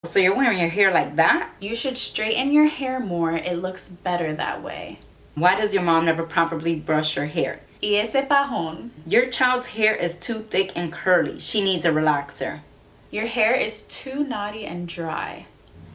So you're wearing your hair like that? You should straighten your hair more. It looks better that way. Why does your mom never properly brush her hair? Y ese pajón. Your child's hair is too thick and curly. She needs a relaxer. Your hair is too knotty and dry.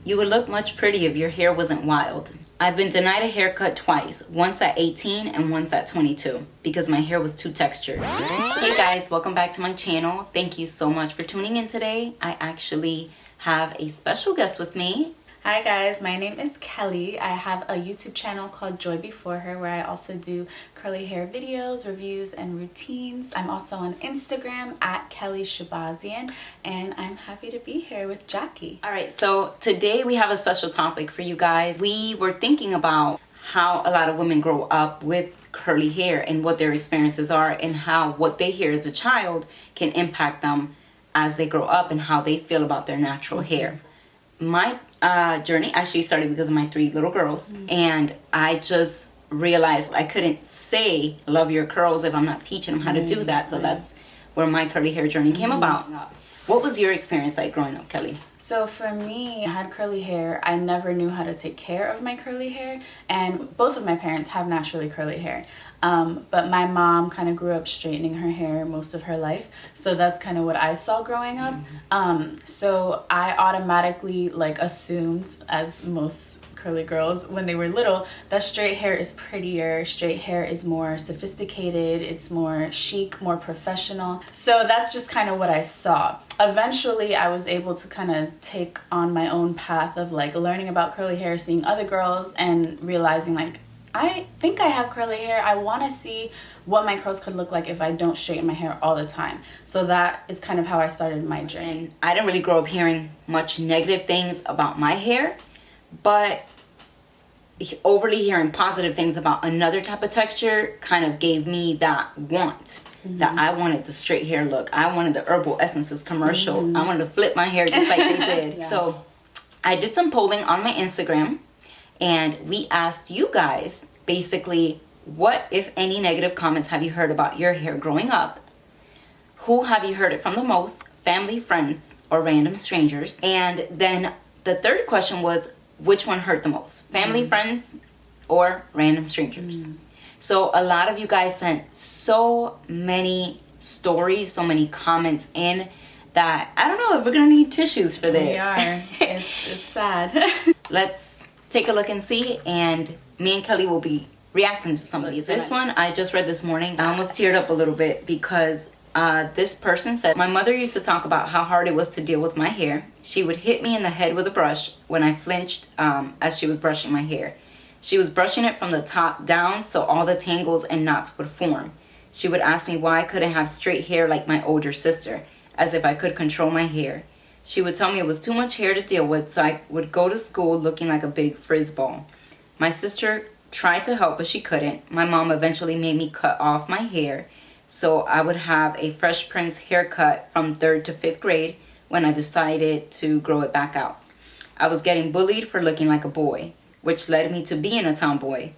You would look much prettier if your hair wasn't wild. I've been denied a haircut twice, once at 18 and once at 22, because my hair was too textured. Hey guys, welcome back to my channel. Thank you so much for tuning in today. I actually have a special guest with me. Hi guys, my name is Kelly. I have a YouTube channel called Joy Before Her where I also do curly hair videos, reviews, and routines. I'm also on Instagram at Kelly Shahbazian, and I'm happy to be here with Jackie. Alright, so today we have a special topic for you guys. We were thinking about how a lot of women grow up with curly hair and what their experiences are and how what they hear as a child can impact them as they grow up and how they feel about their natural hair. My journey actually started because of my 3 little girls, and I just realized I couldn't say love your curls if I'm not teaching them how to do that. So that's where my curly hair journey came about. What was your experience like growing up, Kelly? So for me, I had curly hair. I never knew how to take care of my curly hair, and both of my parents have naturally curly hair. But my mom kind of grew up straightening her hair most of her life, so that's kind of what I saw growing up. So I automatically assumed, as most curly girls when they were little, that straight hair is prettier, straight hair is more sophisticated, it's more chic, more professional. So that's just kind of what I saw. Eventually I was able to kind of take on my own path of learning about curly hair, seeing other girls, and realizing I think I have curly hair. I want to see what my curls could look like if I don't straighten my hair all the time. So that is kind of how I started my journey. And I didn't really grow up hearing much negative things about my hair, but overly hearing positive things about another type of texture kind of gave me that want. That I wanted the straight hair look. I wanted the herbal essences commercial. I wanted to flip my hair just like they did. Yeah. So I did some polling on my Instagram, and we asked you guys basically, what, if any, negative comments have you heard about your hair growing up? Who have you heard it from the most? Family, friends, or random strangers? And then the third question was, which one hurt the most? Family, friends, or random strangers? So a lot of you guys sent so many stories, so many comments in that I don't know if we're gonna need tissues for this. We are. It's sad. Let's take a look and see, and me and Kelly will be reacting to some of these. This one I just read this morning. I almost teared up a little bit because this person said, my mother used to talk about how hard it was to deal with my hair. She would hit me in the head with a brush when I flinched as she was brushing my hair. She was brushing it from the top down so all the tangles and knots would form. She would ask me why I couldn't have straight hair like my older sister, as if I could control my hair. She would tell me it was too much hair to deal with, so I would go to school looking like a big frizz ball. My sister tried to help, but she couldn't. My mom eventually made me cut off my hair, so I would have a Fresh Prince haircut from 3rd to 5th grade when I decided to grow it back out. I was getting bullied for looking like a boy, which led me to being a tomboy.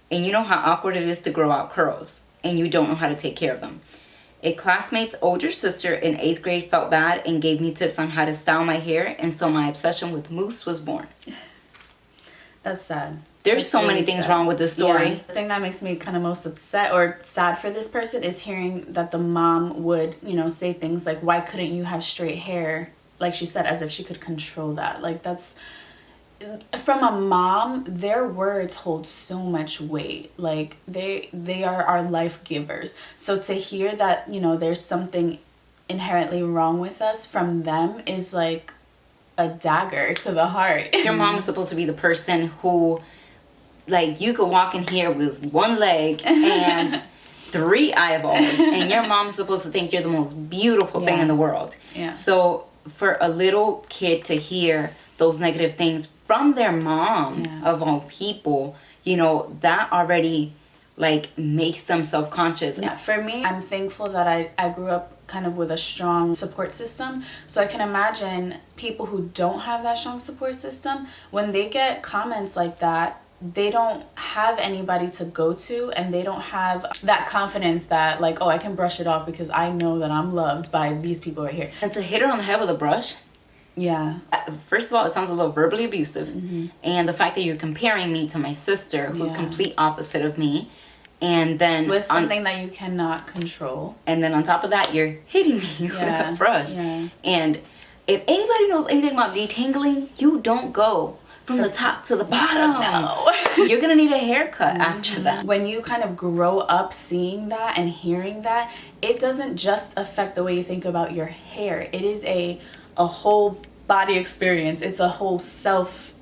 And you know how awkward it is to grow out curls, and you don't know how to take care of them. A classmate's older sister in 8th grade felt bad and gave me tips on how to style my hair, and so my obsession with mousse was born. That's sad. There's so many things wrong with this story. Yeah. The thing that makes me kind of most upset or sad for this person is hearing that the mom would, say things like, why couldn't you have straight hair? Like she said, as if she could control that. That's, from a mom, their words hold so much weight. They are our life givers. So to hear that, there's something inherently wrong with us from them is like a dagger to the heart. Your mom is supposed to be the person who, you could walk in here with one leg and 3 eyeballs, and your mom's supposed to think you're the most beautiful thing in the world. Yeah. So for a little kid to hear those negative things from their mom, of all people, that already makes them self-conscious. Yeah, for me, I'm thankful that I grew up kind of with a strong support system. So I can imagine people who don't have that strong support system, when they get comments like that, they don't have anybody to go to, and they don't have that confidence that oh, I can brush it off because I know that I'm loved by these people right here. And to hit her on the head with a brush, Yeah. First of all, it sounds a little verbally abusive. And the fact that you're comparing me to my sister, who's complete opposite of me. And then with something that you cannot control. And then on top of that, you're hitting me with a brush. Yeah. And if anybody knows anything about detangling, you don't go from the top to the bottom. No. You're going to need a haircut after that. When you kind of grow up seeing that and hearing that, it doesn't just affect the way you think about your hair. It is a whole body experience. It's a whole self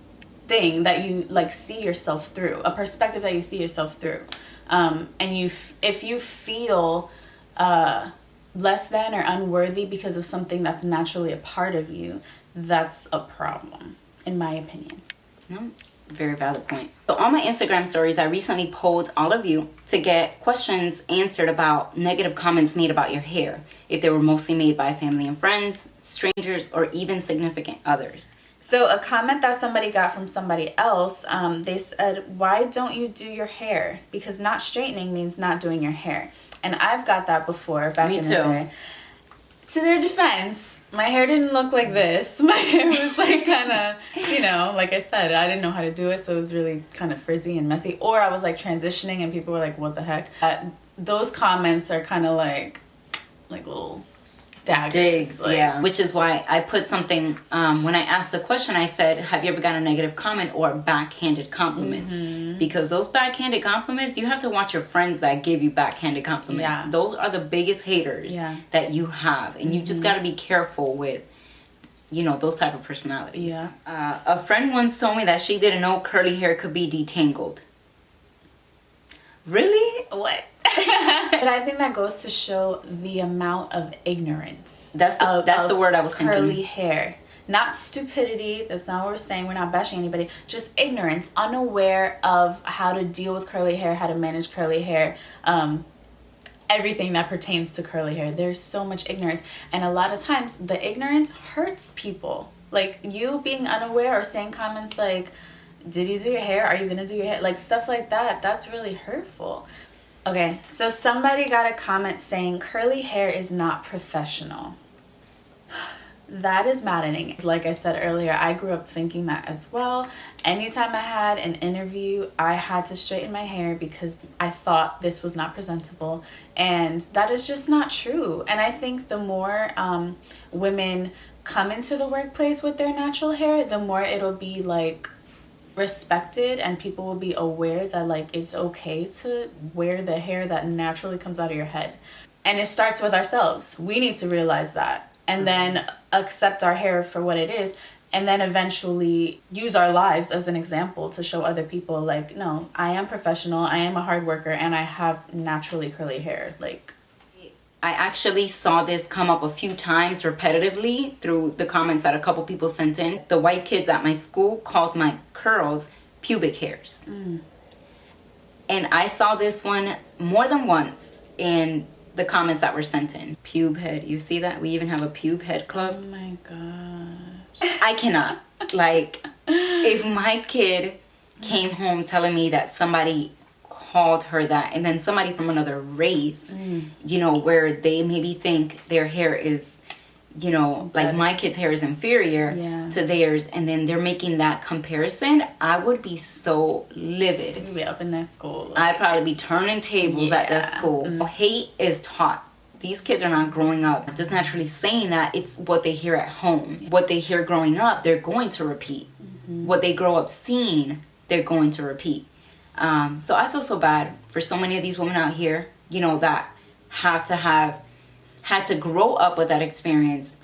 thing that you like see yourself through, a perspective that you see yourself through. And if you feel less than or unworthy because of something that's naturally a part of you, that's a problem, in my opinion. Very valid point. So on my Instagram stories, I recently polled all of you to get questions answered about negative comments made about your hair, if they were mostly made by family and friends, strangers, or even significant others. So a comment that somebody got from somebody else, they said, why don't you do your hair? Because not straightening means not doing your hair. And I've got that before back in the day. To their defense, my hair didn't look like this. My hair was like kind of, like I said, I didn't know how to do it. So it was really kind of frizzy and messy. Or I was like transitioning and people were like, what the heck? Those comments are kind of like little daggers. Which is why I put something, when I asked the question, I said, have you ever got a negative comment or backhanded compliments? Because those backhanded compliments, you have to watch your friends that give you backhanded compliments. Those are the biggest haters that you have, and you just got to be careful with those type of personalities. A friend once told me that she didn't know curly hair could be detangled. Really? What? But I think that goes to show the amount of ignorance. That's the word I was thinking. Curly hair. Not stupidity. That's not what we're saying. We're not bashing anybody. Just ignorance. Unaware of how to deal with curly hair, how to manage curly hair. Everything that pertains to curly hair. There's so much ignorance. And a lot of times, the ignorance hurts people. Like, you being unaware or saying comments like, did you do your hair? Are you going to do your hair? Like, stuff like that. That's really hurtful. Okay, so somebody got a comment saying curly hair is not professional. That is maddening. Like I said earlier, I grew up thinking that as well. Anytime I had an interview, I had to straighten my hair because I thought this was not presentable. And that is just not true. And I think the more women come into the workplace with their natural hair, the more it'll be like respected, and people will be aware that like it's okay to wear the hair that naturally comes out of your head. And it starts with ourselves. We need to realize that and then accept our hair for what it is, and then eventually use our lives as an example to show other people like, no, I am professional, I am a hard worker, and I have naturally curly hair. Like, I actually saw this come up a few times repetitively through the comments that a couple people sent in. The white kids at my school called my curls pubic hairs. And I saw this one more than once in the comments that were sent in. Pube head. You see that? We even have a pube head club. oh my gosh. I cannot. Like, if my kid came home telling me that somebody called her that, and then somebody from another race, where they maybe think their hair is, like my kid's hair is inferior to theirs, and then they're making that comparison, I would be so livid. You'd be up in that school. Like, I'd probably be turning tables at that school. Hate is taught. These kids are not growing up just naturally saying that. It's what they hear at home. What they hear growing up, they're going to repeat. What they grow up seeing, they're going to repeat. So I feel so bad for so many of these women out here, that had to grow up with that experience.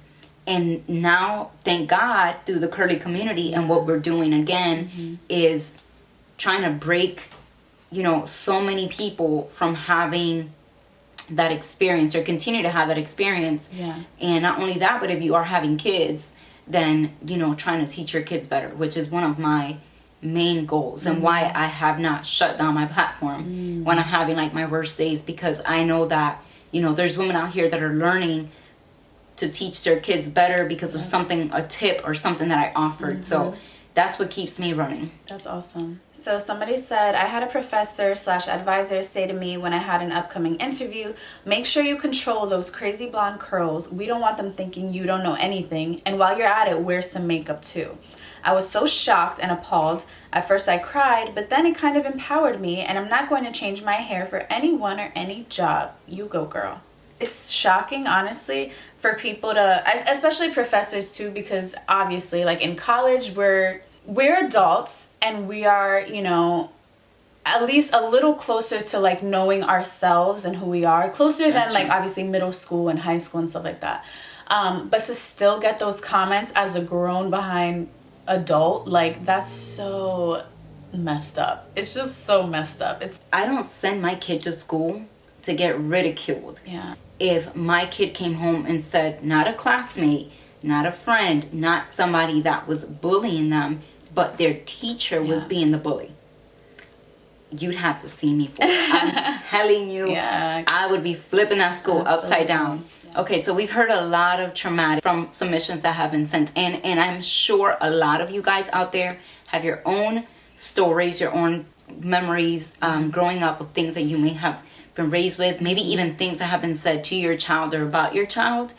And now, thank God, through the curly community and what we're doing again is trying to break, so many people from having that experience or continue to have that experience. And not only that, but if you are having kids, then, trying to teach your kids better, which is one of my main goals and why I have not shut down my platform when I'm having like my worst days, because I know that there's women out here that are learning to teach their kids better because of a tip or something that I offered. So that's what keeps me running. That's awesome. So somebody said, I had a professor / advisor say to me when I had an upcoming interview, make sure you control those crazy blonde curls. We don't want them thinking you don't know anything. And while you're at it, wear some makeup too. I was so shocked and appalled. At first I cried, but then it kind of empowered me, and I'm not going to change my hair for anyone or any job. You go, girl. It's shocking, honestly, for people to, especially professors too, because obviously, like in college, we're adults and we are, you know, at least a little closer to like knowing ourselves and who we are, closer than like obviously middle school and high school and stuff like that. But to still get those comments as a grown behind adult, like that's so messed up. It's just so messed up. I don't send my kid to school to get ridiculed. Yeah. If my kid came home and said, not a classmate, not a friend, not somebody that was bullying them, but their teacher was being the bully, you'd have to see me for it. I'm telling you, I would be flipping that school upside down. Yeah. Okay, so we've heard a lot of traumatic from submissions that have been sent in, and I'm sure a lot of you guys out there have your own stories, your own memories growing up of things that you may have been raised with, maybe even things that have been said to your child or about your child.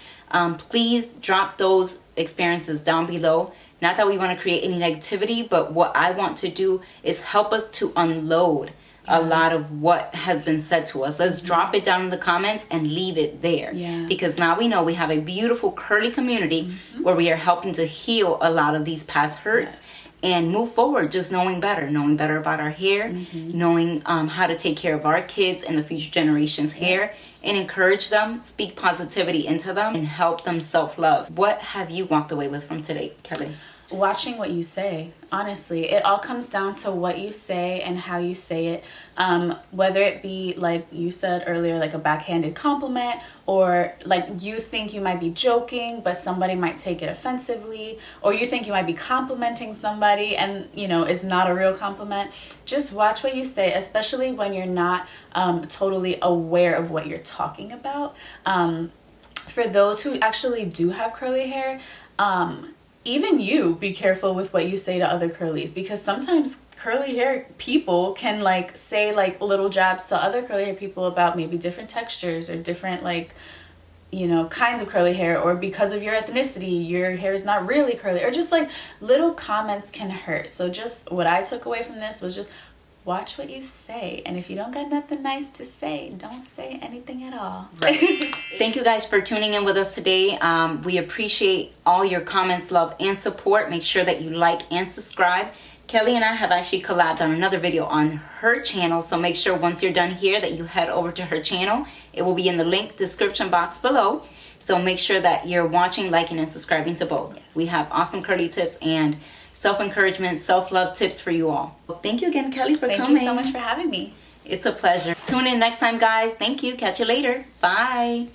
Please drop those experiences down below. Not that we want to create any negativity, but what I want to do is help us to unload a lot of what has been said to us. Let's drop it down in the comments and leave it there. Because now we know we have a beautiful curly community where we are helping to heal a lot of these past hurts and move forward, just knowing better about our hair, knowing how to take care of our kids and the future generations' hair, and encourage them, speak positivity into them, and help them self-love. What have you walked away with from today, Kelly? Watching what you say. Honestly, it all comes down to what you say and how you say it. Whether it be, like you said earlier, like a backhanded compliment, or like you think you might be joking but somebody might take it offensively, or you think you might be complimenting somebody and, you know, it's not a real compliment. Just watch what you say, especially when you're not totally aware of what you're talking about. For those who actually do have curly hair, even you be careful with what you say to other curlies, because sometimes curly hair people can like say like little jabs to other curly hair people about maybe different textures or different, like, you know, kinds of curly hair, or because of your ethnicity your hair is not really curly, or just like little comments can hurt. So just what I took away from this was just watch what you say, and if you don't got nothing nice to say, don't say anything at all. Right. Thank you guys for tuning in with us today. We appreciate all your comments, love, and support. Make sure that you like and subscribe. Kelly and I have actually collabed on another video on her channel, so make sure once you're done here that you head over to her channel. It will be in the link description box below. So make sure that you're watching, liking, and subscribing to both. Yes. We have awesome curly tips and self-encouragement, self-love tips for you all. Well, thank you again, Kelly, for coming. Thank you so much for having me. It's a pleasure. Tune in next time, guys. Thank you. Catch you later. Bye.